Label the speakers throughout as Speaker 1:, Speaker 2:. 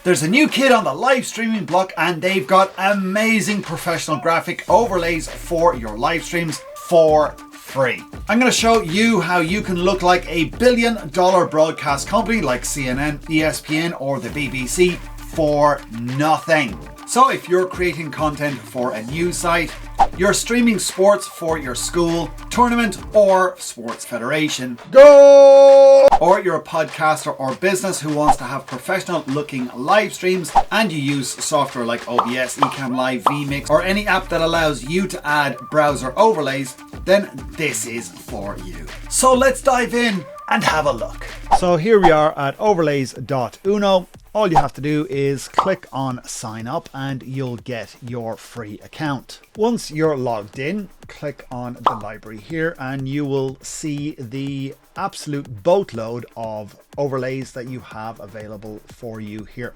Speaker 1: There's a new kid on the live streaming block and they've got amazing professional graphic overlays for your live streams for free. I'm going to show you how you can look like a $1 billion broadcast company like CNN, ESPN or the BBC for nothing. So if you're creating content for a news site, you're streaming sports for your school, tournament or sports federation, go! Or you're a podcaster or business who wants to have professional looking live streams and you use software like OBS, Ecamm Live, vMix or any app that allows you to add browser overlays, then this is for you. So let's dive in and have a look. So here we are at Overlays.uno. All you have to do is click on sign up and you'll get your free account. Once you're logged in, click on the library here and you will see the absolute boatload of overlays that you have available for you here.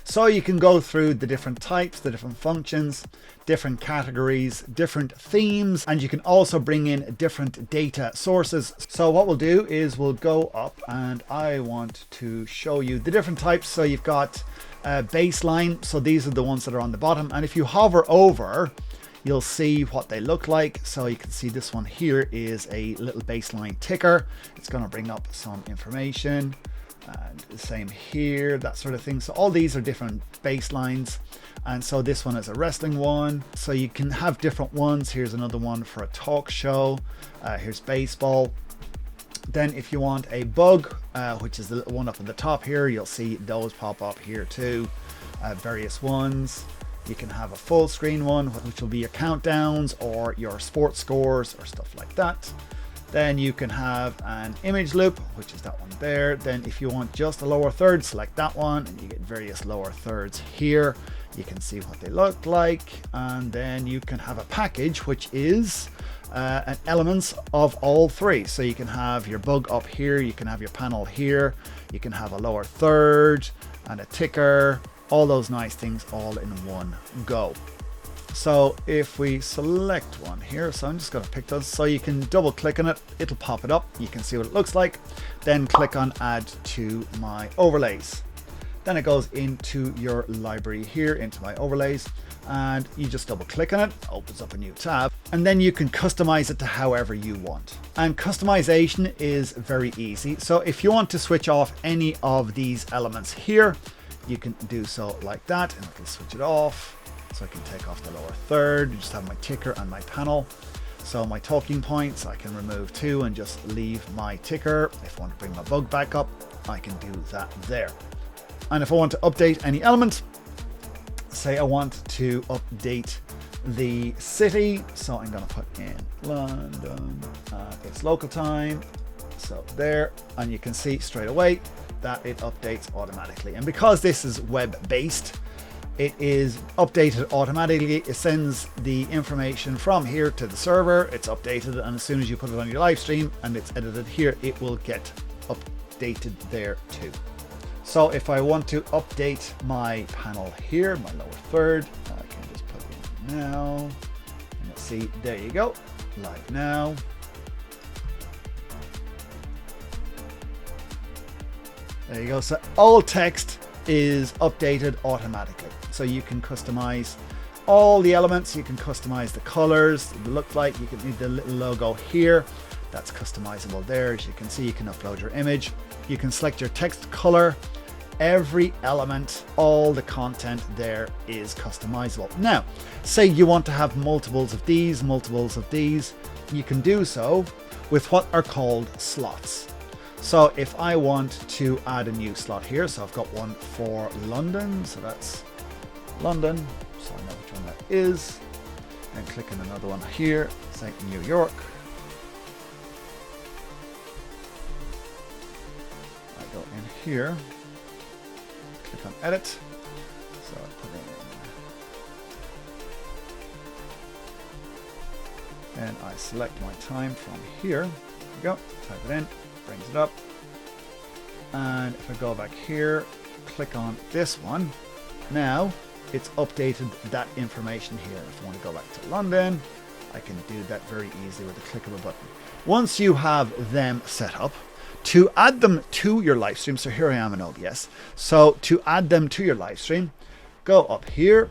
Speaker 1: So you can go through the different types, the different functions, different categories, different themes, and you can also bring in different data sources. So what we'll do is we'll go up and I want to show you the different types. So you've got baseline. So these are the ones that are on the bottom. And if you hover over, you'll see what they look like. So you can see this one here is a little baseline ticker. It's going to bring up some information. And the same here, that sort of thing. So all these are different baselines. And so this one is a wrestling one. So you can have different ones. Here's another one for a talk show. Here's baseball. Then if you want a bug, which is the little one up at the top here, you'll see those pop up here too. Various ones. You can have a full screen one, which will be your countdowns or your sports scores or stuff like that. Then you can have an image loop, which is that one there. Then if you want just a lower third, select that one and you get various lower thirds here. You can see what they look like. And then you can have a package, which is an elements of all three. So you can have your bug up here, you can have your panel here, you can have a lower third and a ticker, all those nice things all in one go. So if we select one here, so I'm just going to pick those, so you can double click on it, it'll pop it up, you can see what it looks like, then click on add to my overlays. Then it goes into your library here, into my overlays, and you just double click on it, opens up a new tab, and then you can customize it to however you want. And customization is very easy. So if you want to switch off any of these elements here, you can do so like that, and it'll switch it off. So I can take off the lower third, just have my ticker and my panel. So my talking points, I can remove two and just leave my ticker. If I want to bring my bug back up, I can do that there. And if I want to update any element, say I want to update the city. So I'm going to put in London, it's local time. So there, and you can see straight away that it updates automatically. And because this is web-based, it is updated automatically. It sends the information from here to the server. It's updated, and as soon as you put it on your live stream and it's edited here, it will get updated there too. So if I want to update my panel here, my lower third, I can just put in now. And you'll see, there you go, live now. There you go. So all text is updated automatically. So you can customize all the elements, you can customize the colors, the look like, you can need the little logo here, that's customizable there. As you can see, you can upload your image, you can select your text color, every element, all the content there is customizable. Now, say you want to have multiples of these, you can do so with what are called slots. So if I want to add a new slot here, so I've got one for London, so that's London, so I know which one that is, and click on another one here, say New York. I go in here, click on edit, so I put in, and I select my time from here, there we go, type it in, brings it up, and if I go back here, click on this one, now it's updated that information here. If I want to go back to London, I can do that very easily with the click of a button. Once you have them set up, To add them to your live stream, so here I am in OBS. So to add them to your live stream, go up here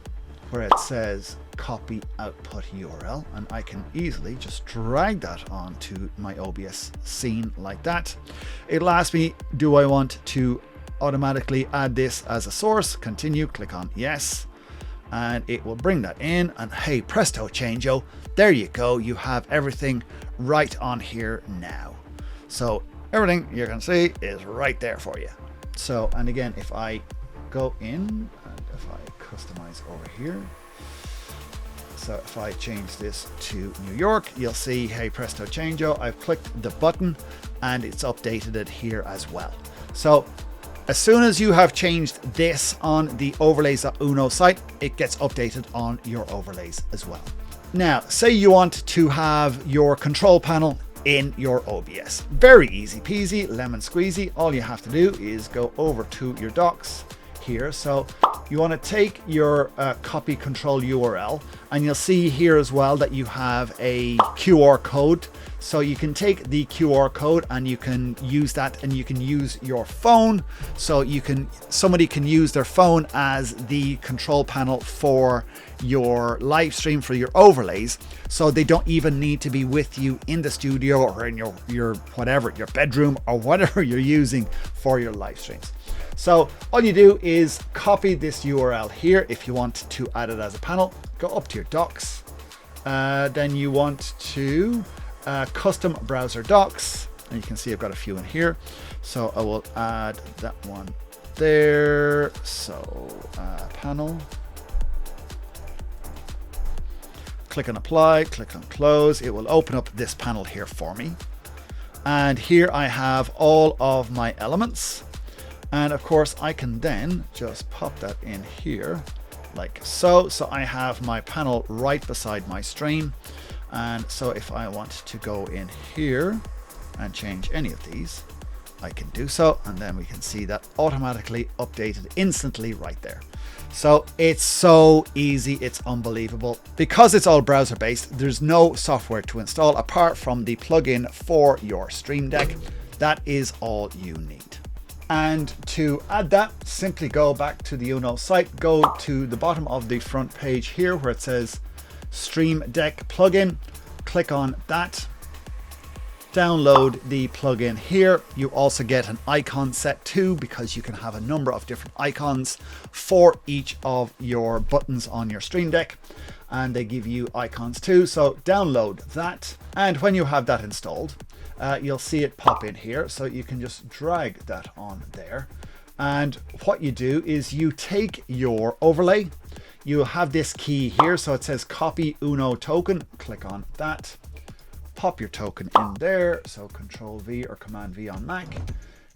Speaker 1: where it says copy output URL, and I can easily just drag that onto my OBS scene like that. It'll ask me, do I want to automatically add this as a source? Continue, click on yes, and it will bring that in, and hey presto changeo, there you go, you have everything right on here now. So everything you can see is right there for you. So, and again, if I go in and if I customize over here, so if I change this to New York, you'll see, hey presto changeo, I've clicked the button and it's updated it here as well. So as soon as you have changed this on the Overlays.uno site, it gets updated on your overlays as well. Now, say you want to have your control panel in your OBS. Very easy peasy, lemon squeezy. All you have to do is go over to your docs here. So you want to take your copy control URL, and you'll see here as well that you have a QR code. So you can take the QR code and you can use that, and you can use your phone. So somebody can use their phone as the control panel for your live stream, for your overlays. So they don't even need to be with you in the studio or in your whatever, your bedroom or whatever you're using for your live streams. So all you do is copy this URL here. If you want to add it as a panel, go up to your docs. Then you want to custom browser docs, and you can see I've got a few in here. So I will add that one there. So panel. Click on apply, click on close. It will open up this panel here for me. And here I have all of my elements. And of course I can then just pop that in here like so. So I have my panel right beside my stream. And so if I want to go in here and change any of these, I can do so. And then we can see that automatically updated instantly right there. So it's so easy, it's unbelievable. Because it's all browser based, there's no software to install apart from the plugin for your Stream Deck. That is all you need. And to add that, simply go back to the Uno site, go to the bottom of the front page here where it says Stream Deck plugin, click on that, download the plugin here. You also get an icon set too, because you can have a number of different icons for each of your buttons on your Stream Deck, and they give you icons too. So download that, and when you have that installed, you'll see it pop in here. So you can just drag that on there, and what you do is you take your overlay. You have this key here, so it says copy Uno token. Click on that, pop your token in there. So Control V or Command V on Mac.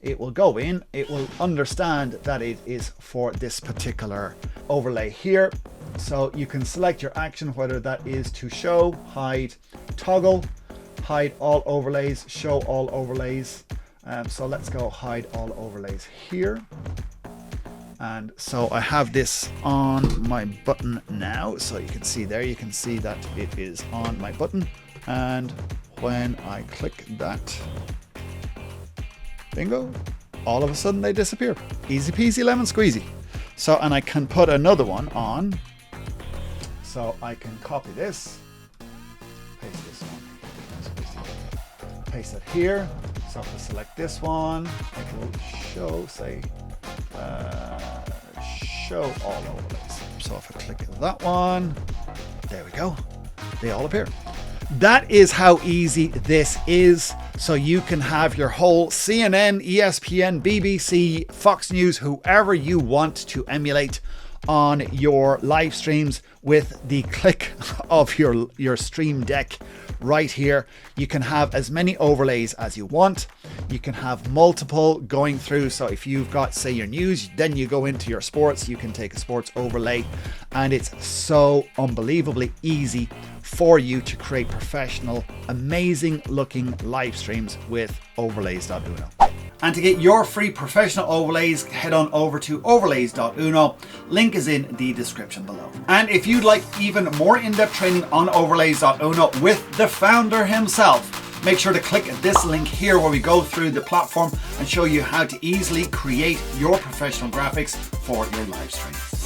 Speaker 1: It will go in, it will understand that it is for this particular overlay here. So you can select your action, whether that is to show, hide, toggle, hide all overlays, show all overlays. So let's go hide all overlays here. And so I have this on my button now. So you can see there, you can see that it is on my button. And when I click that, bingo, all of a sudden they disappear. Easy peasy lemon squeezy. So, and I can put another one on. So I can copy this, paste this one, paste it here. So if I select this one, it will show, say, show all overlays. So if I click that one, there we go. They all appear. That is how easy this is. So you can have your whole CNN, ESPN, BBC, Fox News, whoever you want to emulate on your live streams with the click of your Stream Deck right here. You can have as many overlays as you want. You can have multiple going through. So if you've got, say, your news, then you go into your sports, you can take a sports overlay, and it's so unbelievably easy for you to create professional, amazing looking live streams with Overlays.uno. And to get your free professional overlays, head on over to Overlays.uno. Link is in the description below. And if you'd like even more in-depth training on Overlays.uno with the founder himself, make sure to click this link here where we go through the platform and show you how to easily create your professional graphics for your live streams.